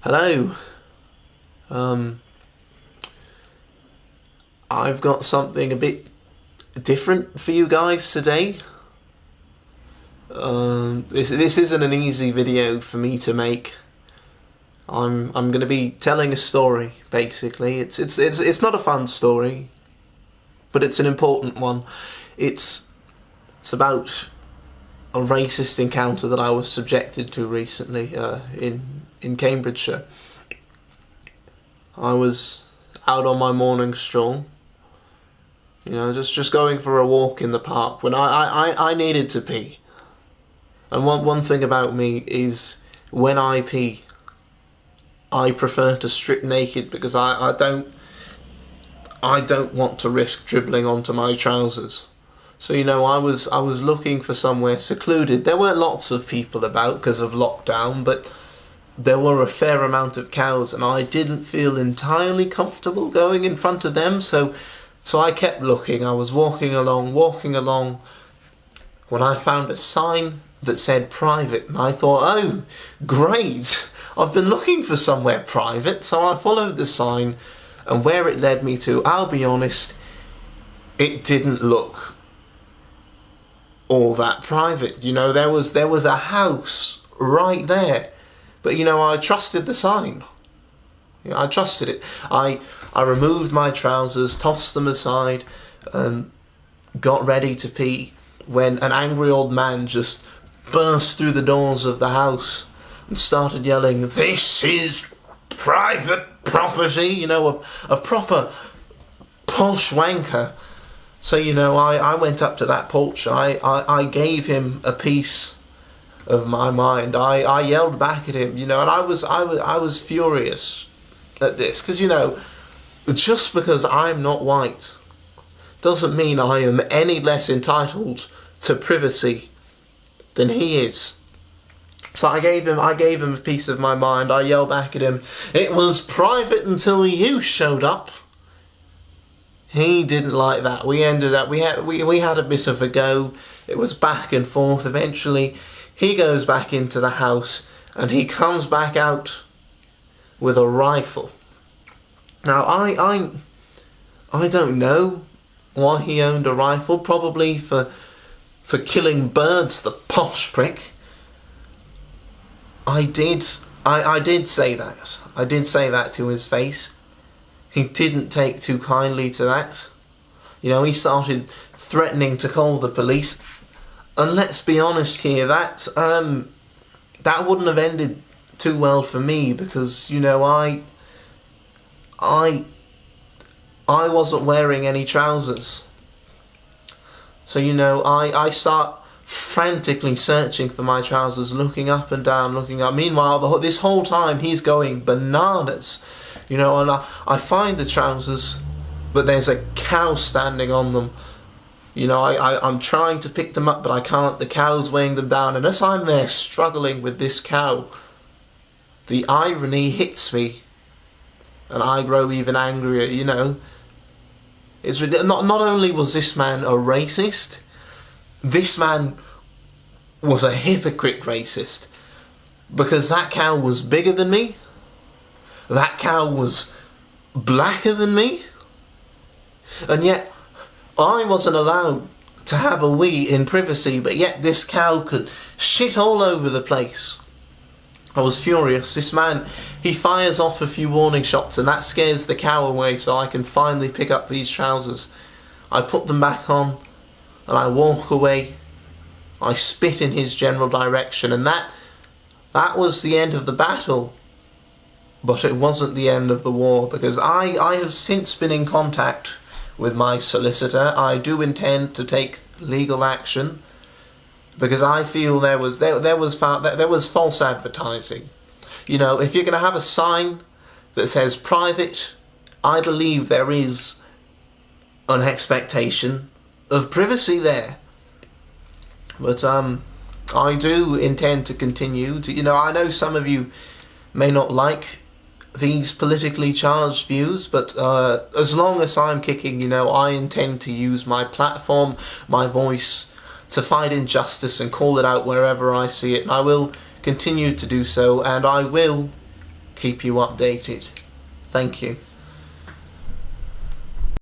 Hello. Um, I've got something a bit different for you guys today. This isn't an easy video for me to make. I'm going to be telling a story. Basically, it's not a fun story, but it's an important one. It's about a racist encounter that I was subjected to recently in Cambridgeshire. I was out on my morning stroll, just going for a walk in the park when I needed to pee. And one thing about me is when I pee, I prefer to strip naked because I don't want to risk dribbling onto my trousers. So I was looking for somewhere secluded. There weren't lots of people about because of lockdown, but there were a fair amount of cows, and I didn't feel entirely comfortable going in front of them. So I kept looking. I was walking along, when I found a sign that said private, and I thought, oh, great! I've been looking for somewhere private, so I followed the sign, and where it led me to, I'll be honest, it didn't look all that private. There was a house right there, but I trusted the sign. I trusted it. I removed my trousers, tossed them aside, and got ready to pee when an angry old man just burst through the doors of the house and started yelling, "This is private property," a proper posh wanker. So, I went up to that porch and I gave him a piece of my mind. I yelled back at him, and I was furious at this, because, just because I'm not white doesn't mean I am any less entitled to privacy than he is. So I gave him a piece of my mind. I yelled back at him, "It was private until you showed up." He didn't like that. We had a bit of a go. It was back and forth. Eventually, he goes back into the house and he comes back out with a rifle. Now I don't know why he owned a rifle. Probably for killing birds, the posh prick. I did say that. I did say that to his face. He didn't take too kindly to that. He started threatening to call the police. And let's be honest here, that wouldn't have ended too well for me, because I wasn't wearing any trousers. So I start frantically searching for my trousers, looking up and down, looking up. Meanwhile, this whole time he's going bananas. And I find the trousers, but there's a cow standing on them. I'm trying to pick them up, but I can't. The cow's weighing them down, and as I'm there struggling with this cow, the irony hits me, and I grow even angrier. It's not only was this man a racist, this man was a hypocrite racist, because that cow was bigger than me, that cow was blacker than me, and yet I wasn't allowed to have a wee in privacy, but yet this cow could shit all over the place. I was furious. This man, he fires off a few warning shots, and that scares the cow away, so I can finally pick up these trousers. I put them back on, and I walk away. I spit in his general direction, and that was the end of the battle. But it wasn't the end of the war, because I have since been in contact with my solicitor. I do intend to take legal action, because I feel there was false advertising. If you're going to have a sign that says private, I believe there is an expectation of privacy there. But I do intend to continue to, I know some of you may not like these politically charged views, but as long as I'm kicking, I intend to use my platform, my voice, to fight injustice and call it out wherever I see it. And I will continue to do so, and I will keep you updated. Thank you.